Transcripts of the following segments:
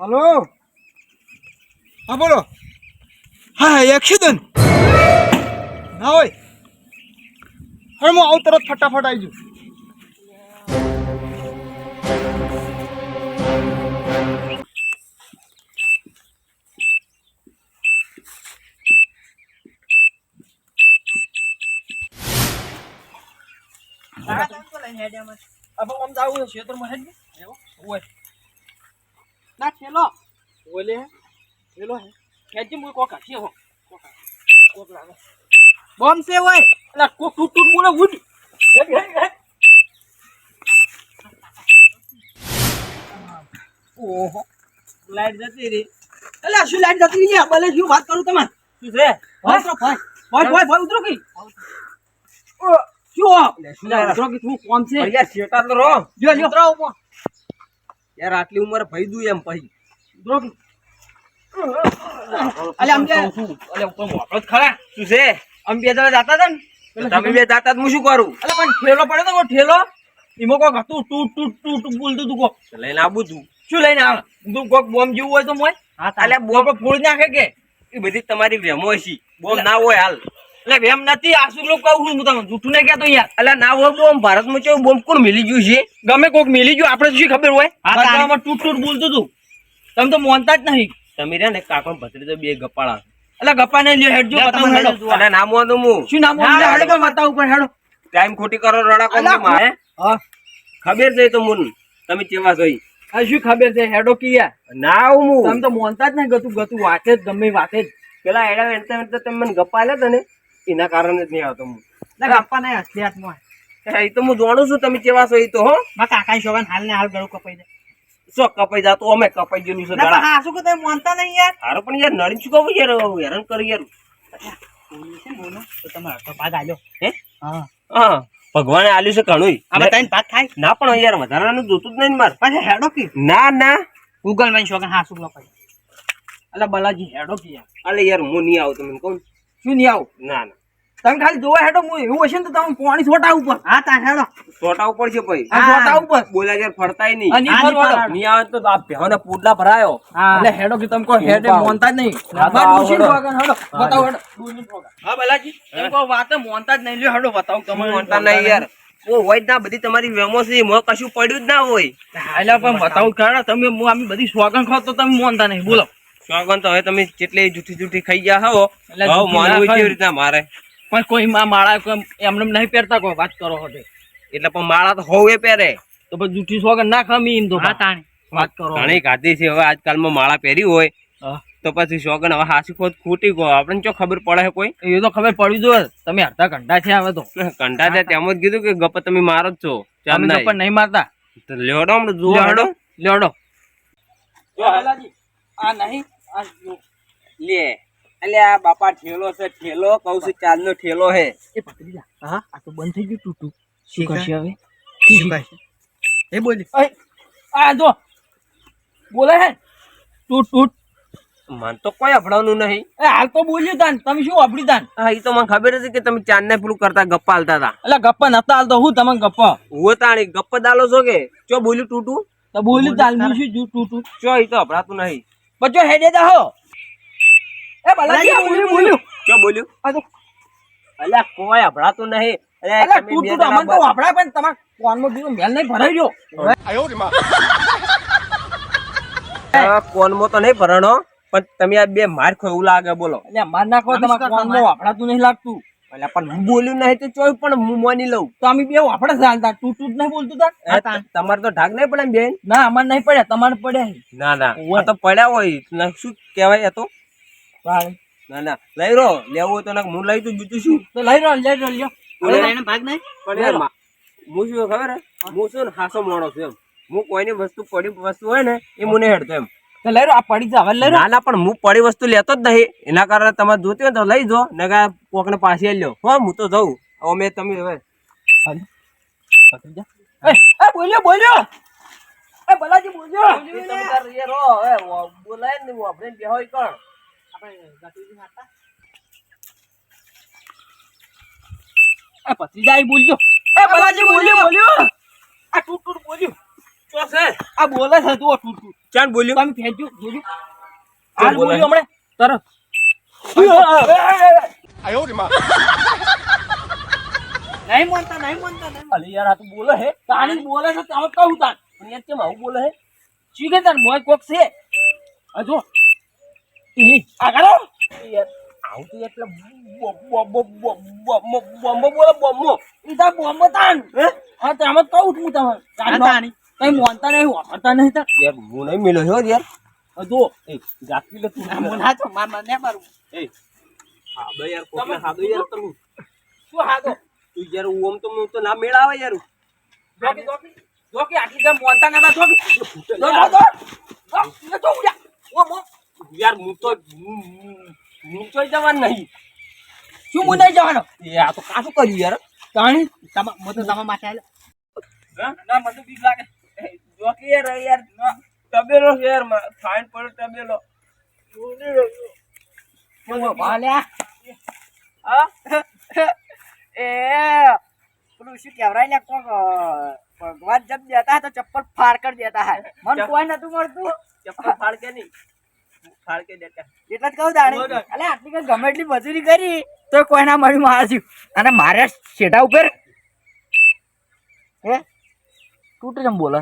Hello હા બોલો હા એક્સિડન્ટ ના હોય હવે હું આવું તરત ફટાફટ આવી જઉં अब हम जाऊ क्षेत्र में है वो ना खेलो बोले है खेलो है कैसे मुझे को काटी हो को लागे बम से ओए अला को टूट टूट मुने उठ ओहो लाइट जती रे अला શું લાઈટ જતી રહી ભલે શું વાત કરું તમે શું છે ભાઈ ભાઈ ભાઈ ભાઈ ઉતરો કી શું ઉતરો કી તું કોણ છે યાર શેટા તો રો જો ઉતરો યાર આટલી ઉંમર ભાઈ દુ એમ ભાઈ ઉતરો કી અલે અમ અલે ઉપર મોકળો ખરા શું છે અમ બે જણા જાતા હતા ને તમે બે જાતા હું શું કરું અલે પણ ઠેલો પડે તો ઠેલો ઈમો કો હતું ટૂટ ટૂટ ટૂટ બોલતું તું કો લઈને આવું તું શું લઈને આવ તું કોક બોમ્બ જેવું હોય તો મોય અલે બોમ્બ ફોડી નાખે કે એ બધી તમારી વેમો છે બોમ્બ ના હોય હાલ એટલે વેમ નથી આસુ લોકો કહું હું તમને જૂઠું નહીં કહેતો યાર અલે ના હોય બોમ્બ ભારતમાં કેવું બોમ્બ કોણ મિલી ગયું છે ગમે કોક મિલી ગયું આપણે શું ખબર હોય આમાં ટૂટ ટૂટ બોલતું તું તમે તો મોનતા જ નહીં તમે રે ને કાકો ભત્રી તો બે ગપ્પાળા એટલે ગપ્પા ને લ્યો હેડજો બતાવું હેડો અલે નામ વાંધો હું શું નામ હેડો પણ બતાવું પણ હેડો ટાઈમ ખોટી કરો રડા કોમ માં હા ખબર છે તો મુન તમે કેવા જોઈ આ શું ખબર છે હેડો કિયા ના હું તમે તો મોનતા જ નહીં ગતું ગતું વાતે જ ગમે વાતે જ પેલા હેડા એન્ટર તમે મને ગપ્પા લે તને એના કારણે જ નહીં આવતો હું ગપ્પા નહીં હસ્યાતમાં એ તો હું જાણું છું તમે કેવા છો એ તો હો મા કાકા શોગન હાલ ને હાલ ગળું કપાઈ દે સો કપાઈ જા તો અમે કપાઈ ગયેલું છે ગળા હા શું કે તમે મોનતા નહીં યાર હારો પણ યાર નડી શું કહું યાર હેરાન કરી યાર બોલો તો તમે તો ભાગ આલ્યો હે હા હા ભગવાને આલ્યું છે ઘણું આ બતાઈને ભાગ થાય ના પણ યાર વધારાનું જોતું જ નહીં માર પાછા હેડો કી ના ના ગૂગલ માં શોગન હા શું લપાઈ અલા બલાજી હેડો કી યાર અલે યાર હું નહીં આવું તમને કહું શું નહીં આવું ના ના તમે ખાલી જોવા હેડો હું એવું હશે ને તો તમે પાણી છોટા ઉપર હા તા હેડો છોટા ઉપર છે ભાઈ હા છોટા ઉપર બોલા યાર ફરતાય નહીં નહીં આવે તો આ ભેવાના પૂડલા ભરાયો એટલે હેડો કે તમે કો હેડે મોનતા જ નહીં બા દુશીન ભગન હેડો બતાવો હેડો દુશીન ભગન હા બલાજી તમે કો વાત મોનતા જ નહીં લ્યો હેડો બતાવો તમે મોનતા નહીં યાર ઓ હોય ના બધી તમારી વેમો છે મો કશું પડ્યું જ ના હોય એટલે પણ બતાવું ખરા તમે આમી બધી સોગન ખાવ તો તમે મોનતા નહીં બોલો સોગન તો હવે તમે કેટલી જૂઠી જૂઠી ખાઈ ગયા હો હવે માનવું કેવી રીતના મારે પણ કોઈ માળા એમને નહીં પહેરતા કોઈ વાત કરો હોતે એટલે પણ માળા તો હોવે પહેરે તો પછી જૂઠી સોગન ના ખમી એમ તો વાત કરો ઘણી ખાધી છે હવે આજકાલમાં માળા પહેરી હોય તો પછી સોગન હવે હાસી ખોટ ખૂટી ગયો આપણે ચો ખબર પડે છે કોઈ એ તો ખબર પડી જો તમે અડધા ઘંટા છે હવે તો ઘંટા છે તેમ જ કીધું કે ગપ્પા તમે મારો જ છો અમે ગપ્પા નહીં મારતા તો લેડો હમણાં જુઓ હેડો લેડો જો હલાજી આ નહીં આ લે અલ્યા બાપા ઠેલો છે ઠેલો કહું છું ચાંદનો ઠેલો હે એ પકડી જા હા આ તો બંધ થઈ ગયું ટૂટું શું કરશે હવે શું કરશે એ બોલી આ જો બોલે હે ટૂટ ટૂટ મન તો કોઈ અભડાવનું નહીં એ હાલ તો બોલ્યું તાન તમે શું અભડી તાન હા એ તો મને ખબર હતી કે તમે ચાંદને પેલું કરતા ગપ્પા હાલતા હતા એટલે ગપ્પા નતા હાલતો હું તમને ગપ્પા હું તાણી ગપ્પા દાલો છો કે ચો બોલ્યું ટૂટું તો બોલ્યું તાલ શું જુ ટૂટું ચો એ તો અભડાતું નહીં બચ્ચો હેડે જા હો એ બલાજી બોલ્યું શું બોલ્યું આ તો અલ્યા કોઈ અભડાતું નહીં અલ્યા તું તો અમન તો અભડા પણ તમાર કોનમાં દીનો મેલ નહીં ભરાઈ ગયો આયો રે માં કોનમાં તો નહીં ભરાણો પણ તમે આ બે માર ખો એવું લાગે બોલો અલ્યા માર નાખો તમાર કોનમાં અભડાતું નહીં લાગતું અલ્યા પણ હું બોલ્યું નહીં તો ચોય પણ હું માની લઉં તો અમે બે વાપડા ચાલતા તું તું નહીં બોલતું તા તમાર તો ઢાક નહીં પડે બેન ના અમાર નહીં પડ્યા તમાર પડ્યા ના ના આ તો પડ્યા હોય શું કહેવાય એ તો ના ના લઈ રો લેવું હોય તો હું લઈ તું બીજું શું તો લઈ રો લ્યો લઈને ભાગ નહીં પણ હું શું ખબર હું શું ને હાસો મોણો છું એમ હું કોઈની વસ્તુ પડી વસ્તુ હોય ને એ મને હેડતો એમ તો લઈ રો આ પડી જા લઈ ના ના પણ હું પડી વસ્તુ લેતો જ નહીં એના કારણે તમારે જોતી હોય તો લઈ જો ને કોકને પાછી લ્યો હો હું તો જઉં હવે મેં તમે હવે બોલ્યો એ બલાજી બોલ્યો બોલાય ને આપણે બેહોય કણ પછી જાય બોલ્યો એ બલાજી બોલ્યો આ ટૂટ ટૂટ બોલ્યો શું છે આ બોલે છે તું ટૂટ ટૂટ ચાલ બોલ્યો તમે ફેંચ્યો જોજો હાલ બોલે? બોલ્યો હમણે તરત નહીં માનતા અલી યાર આ તો બોલે હે તાણી બોલે છે તમે કહું તાણ પણ યાર કેમ આવું બોલે હે ચીકે તાર મોય કોક છે આ જો આ કરો યાર આવું તો એટલે બોમ્બો બોલે બોમ્બો ઈ તાર બોમ્બો તાણ હે હા તો આમ જ કહું છું તમે તાણી કઈ મોનતા નહીં વાપરતા નહીં તાર યાર હું નહીં મિલ્યો છો યાર આ જો એ ગાફી લે તું ના તો માર ને મારું એ હા બે યાર કોકને હાદો યાર તમે શું હાદો તું યાર ઓમ તો હું તો ના મેળાવે યાર જોકી આટલી જેમ મોનતા ના જોકી યાર હું તો નીચોઈ જવાનું નહીં શું મુંદાઈ જવાનો એ આ તો કાશું કર્યું યાર તાણી તમા મો તો તમા માટે આલે ના મને તો બીક લાગે જોકી યાર તબેલો યાર ફાઈન પર તબેલો કેવો ભાલ્યા હા એ પેલું શું કહેવાય ને કોક ભગવાન જબ દેતા है तो चप्पल फाड़ कर देता है मन કોઈ નતું મળતું ચપ્પલ ફાડ કે નહીં ફાડ કે દેતા એટલે જ કહું દાડે અલે આટલી કઈ ગમે એટલી મજૂરી કરી તો કોઈ ના મળ્યું મારજ્યું અને મારે શેઠા ઉપર હે તૂટ જમ બોલે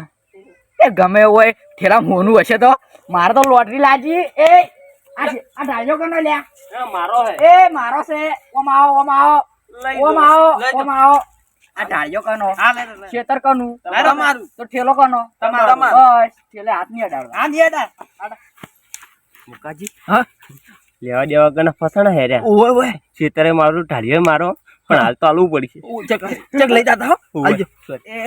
એ ગમે હોય ઠેલા મોનું હશે તો મારે તો લોટરી લાજી એ આ ડાયો કનો લ્યા મારો હે એ મારો છે ઓમ આવો આ ઢાળિયો કનો ખેતર કનું તમારું તો ઠેલો કનો તમારું. બસ ઠેલે હાથ નહીં અડાડો મુકાજી હા લેવા દેવા કને ફસણ હે રે ઓય ઓય ખેતરે મારું ઢાળીએ મારો પણ હાલ તો આલવું પડશે ચક લઈ જાતા હો આવજો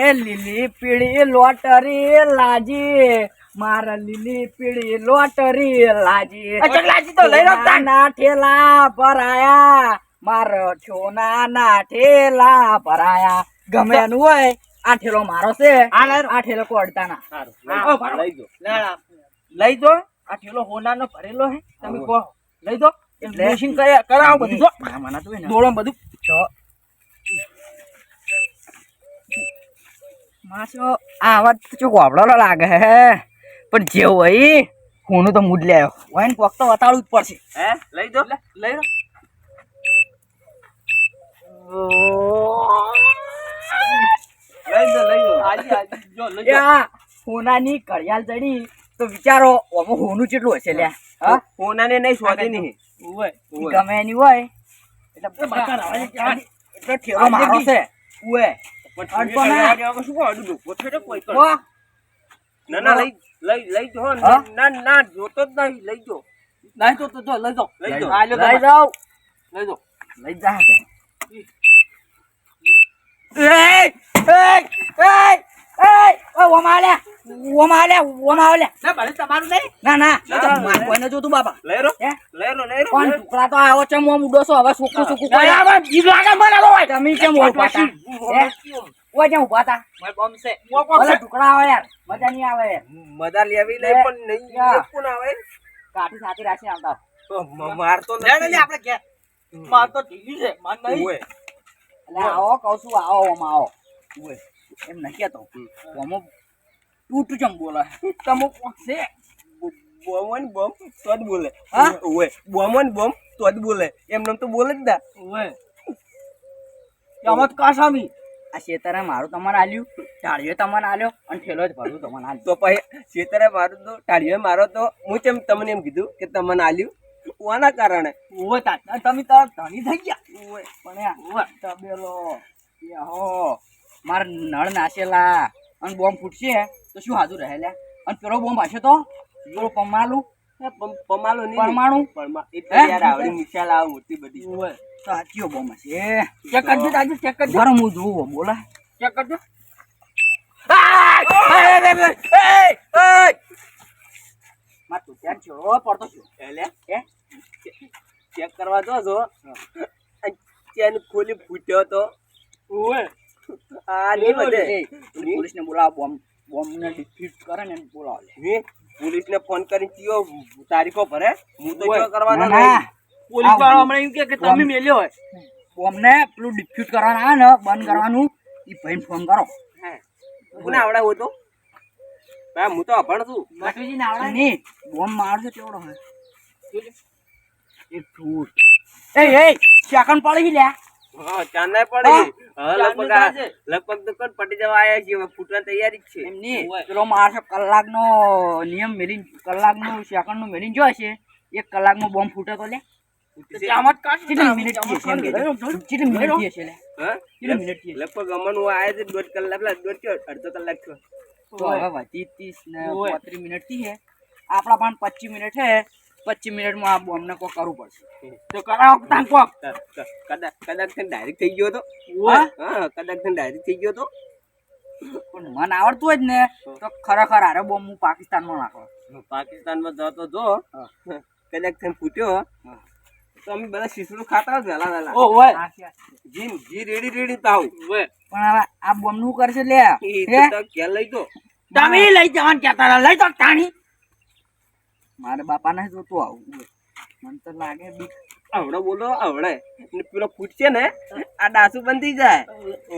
એ લીલી પીળી લોટરી લાજી મારા લીલી પીળી લોટરી લાજી ચક લાજી તો લઈ રહ્યો ના ઠેલા ભરાયા મારો છોના ના ઠેલા ભરાયા ગમે એનું હોય આ ઠેલો મારો છે આ ઠેલો કોડતા ના લઈ જો લઈ દો આ ઠેલો હોનાનો ભરેલો હે તમે કહો લઈ દો લેશિંગ કરાવો બધું જો મને તો દોડો બધું તો માસો આ વાત તો ગોબડો લાગે હે પણ જે હોય હોનું તો મૂડ લેયો હોય ને કોક તો વતાડવું જ પડશે હે લઈ દો લઈ લો હોનાની ઘડિયાળ ચડી તો વિચારો આમાં હોનું કેટલું હશે લ્યા હા કોનાને નહીં શોધી નહીં ગમે એની હોય એટલે ઠેલો મારો છે ઉએ ના લઈ જો ના જોતો જ નહીં લઈ જો લઈ તો લઈ જાઓ લઈ જાઓ. લઈ જાઓ લઈ જા કોઈને જોતું બાપા લઈ રો કોણ ટુકડા તો આવો છે મોં ઉડો છો હવે સુકું સુકું તમે કેમ ઉભા હતા ઓય કેમ ઉભા હતા ઓલા ટુકડા આવે યાર મજા નહીં આવે મજા લેવી લઈ પણ નહીં કોણ આવે કાઠી સાથે રાખી આવતા મારતો આપણે કે માર તો ઢીલી છે માર નહીં ઓય એટલે આવો કહું છું આવો ઓમાં આવો ઓય એમ નહીં કેતો ઓમાં ટૂટ ચમ બોલે તમો છે બોમન બોમ તો જ બોલે હા? ઓય બોમન બોમ તો જ બોલે એમ નામ તો બોલે જ ના ઓય યામત કાસામી આ શેતરે મારું તમને આલ્યું ઢાળીઓ તમને આલ્યો અને ઠેલો જ ભરું તમને આલ્યો તો પછી ખેતરે મારું તો ટાળીએ મારો તો હું કેમ તમને એમ કીધું કે તમને આલ્યું ઓના કારણે ઓય તા તમે તો ધણી થઈ ગયા ઓય પણ ઓય તબેલો એ હો માર નળ નાચેલા અને બોમ્બ ફૂટશે તો શું હાજુ રહેલા અને પેલો બોમ્બ હશે તો પેલો પમાલું પમાલો નહીં પરમાણુ એટલે યાર આવડી નિશાલ આવે મોટી બધી ઓય સાચીઓ બોમ્બ હશે ચેક કરજો તાજી ચેક કરજો મારો હું જોઉં બોલા ચેક કરજો માર તું ત્યાં છોડો પડતો છું એટલે હે ચેક કરવા જો છો ચેન ખોલી ફૂટ્યો તો ઓય આ નહીં બધે પોલીસને બોલાવો બોમ્બને ડિફ્યુઝ કરે ને બોલાવો પોલીસને ફોન કરીને કયો તારીખો ભરે હું તો જો કરવાનો ના પોલીસ વાળો હમણાં એમ કે તમે મેલ્યો હોય બોમ્બને પેલું ડિફ્યુઝ કરવાના આવે ને બંધ કરવાનું એ ભાઈને ફોન કરો કોને આવડે હોય તો હા, હું તો અભણ છું. મટુજીને આવડે નહીં. બોમ્બ મારશે કેવડો હે? એક ફૂટ. સેકન્ડ પડી લ્યા. હા, ચાંદા પડી. હા, ચાંદનું લગભગ તો કોણ પટી જવા આયા છીએ. હવે ફૂટવાની તૈયારી જ છે. એમ નહીં. પેલો મારશે કલાકનો નિયમ મેલીન કલાકનું સેકન્ડનું મેલીન જો હશે 1 કલાકમાં બોમ્બ ફૂટે તો લે. કેટલી મિનિટ થી હશે એમ કહેજો. કેટલી મિનિટ થી હશે લે? હા? કેટલી મિનિટ થી હશે? લગભગ અમનું આયા છે 1.5 કલાક, અડધો કલાક થયો. તો હવે વધી 30 ને 35 મિનિટ થી હે. આપણા પાસે 25 મિનિટ હે. 25 મિનિટમાં આ બોમ્બ ને કોઈ કરવું પડશે. તો કરાવો તાન કોક. કદાચ ડાયરેક્ટ થઈ ગયો તો. હા? હા, કદાચ ડાયરેક્ટ થઈ ગયો તો. પણ મને આવડતું હોય જ ને તો ખરેખર આરે બોમ્બ હું પાકિસ્તાનમાં નાખો. પાકિસ્તાનમાં જતો જો કદાચ ફૂટ્યો તો અમે બધા શીશડું ખાતા હોય વહેલા. જી રેડી તાવ. પણ હવે આ બોમ્બ નું કરશે લે. ક્યાં લઈ તો તમે લઈ જવાનું કહેતા લઈ તો ટાણી. મારે બાપા ને જોતું આવું. મને તો લાગે બીક. આવડે બોલો આવડે. ને પેલો ફૂટશે ને આ ડાસુ બંધ થઈ જાય.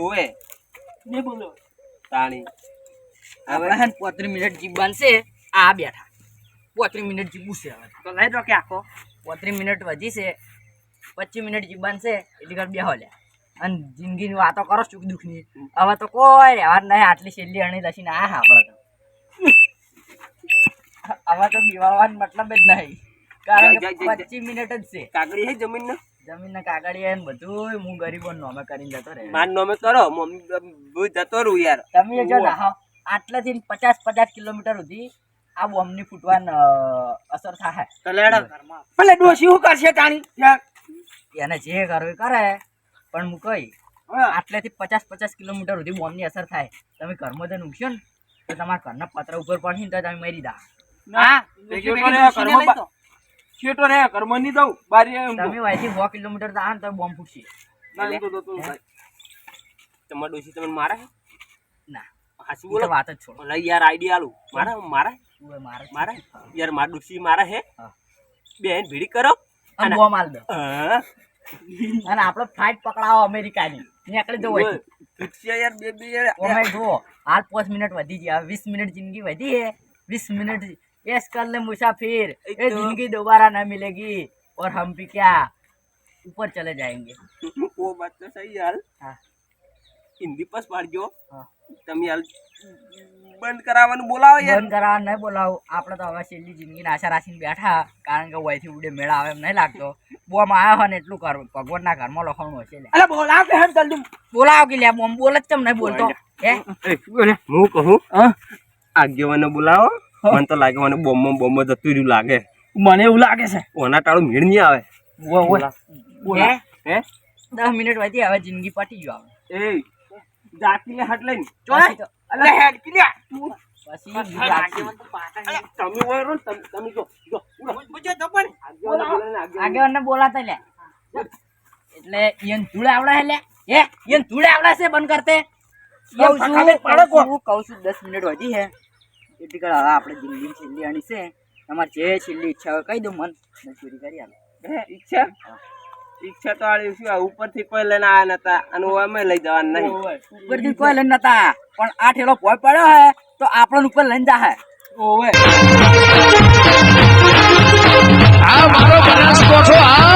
ઓવે નહીં બોલો તાણી. હવે હે 35 મિનિટ જીપ બનશે. આ બેઠા 35 મિનિટ જીપું છે. હવે તો લઈ દો કે આખો 35 મિનિટ વધી છે. 25 મિનિટ જીપ બનશે એટલે ઘર બેહો લે. અને જિંદગીની વાતો કરો સુખ દુઃખની. હવે તો કોઈ રહેવા નહીં. આટલી છેલ્લી અણી લસીને આયા આપણે તો. હવે તો દિવાળવાનો મતલબ જ નહીં. કારણ કે 25 મિનિટ જ છે. કાગડી હે જમીન ને જમીન કાગળિયા ને બધું હું ગરીબો નોમે કરીને જતો રહે. માન નોમે કરો મમ્મી જતો રહું યાર. તમે જો ના આટલાથી 50 કિલોમીટર સુધી આ બોમ્બ ની ફૂટવાન અસર થાય. ભલે ડોશી શું કરશે તાણી? એને જે કરવું કરે. પણ હું કઈ આટલેથી 50 કિલોમીટર સુધી બોમ્બ ની અસર થાય. તમે ઘરમાં જઈને ઉગશો ને તો તમારા ઘરના પતરા ઉપર પડશે ને તો તમે મરી દા. તમે વાયથી 100 કિલોમીટર જાય ને તો બોમ્બ ફૂટશે. તમારા ડોશી તમને મારે ના હાસી એ બોલો તો વાત જ છોડો. ઓલા યાર આઈડિયા આલું મારે મારે યાર મારા ડોશી મારે હે. હા. બેન ભીડી કરો અને બોમ્બ આલ દો. હા અને આપણે ફ્લાઇટ પકડાવો અમેરિકાની નીકળી જવું હોય પૂછ્યા યાર બે યાર ઓમે જુઓ હાલ 5 મિનિટ વધી ગઈ. હવે 20 મિનિટ જિંદગી વધી है. 20 मिनट ऐश कर ले मुसाफिर. ये जिंदगी दोबारा ना मिलेगी और हम भी क्या ऊपर चले जाएंगे. वो बात तो सही यार. हाँ. हिंदी पास પાડજો. હા. તમે હાલ બંધ કરાવવાનું બોલાવો યાર. બંધ કરાવવા નહીં બોલાવો. આપણે તો હવે છેલ્લી જિંદગીની આશા રાખીને બેઠા. કારણ કે વયથી ઉડે મેળા આવે એમ નહીં લાગતો. બોમ આવ્યો હોય ને એટલું કર ભગવાનના ઘરમાં લખવાનું હશે. અરે બોલાવ કે હેડ જલ્દી બોલાવ કે લે બોમ બોલ જ ચમ નહીં બોલતો હે. હું કહું આગેવાને બોલાવો. મને તો લાગે મને બોમ્બ જતું રહ્યું લાગે. મને એવું લાગે છે ઓના ટાળું મેળ નહીં આવે. બોલા હે 10 મિનિટ વધી હવે જિંદગી પટી ગયો. એ જાતી લે હટ લઈને અલે હેડ કે લે પછી તમે વરો તમે જો આગેવાને બોલાતા લે એટલે ઈયન ધૂળે આવડે હે લે હે ઈયન ધૂળે આવડે છે બંધ કરતે કહું છું 10 મિનિટ વધી હે એટલી કળ હવે આપણે જિંદગી છેલ્લી આણી છે. તમારે જે છેલ્લી ઈચ્છા હોય કહી દો મન પૂરી કરી આલો. હે ઈચ્છા તો આળી શું ઉપરથી કોઈ લઈને આયા નતા અને અમે લઈ જવાના નહીં. ઉપરથી કોઈ લઈને નતા પણ આ ઠેલો ભોય પડ્યો હે તો આપણને ઉપર લઈને જા હે. આ મારો બનાસકોઠો આ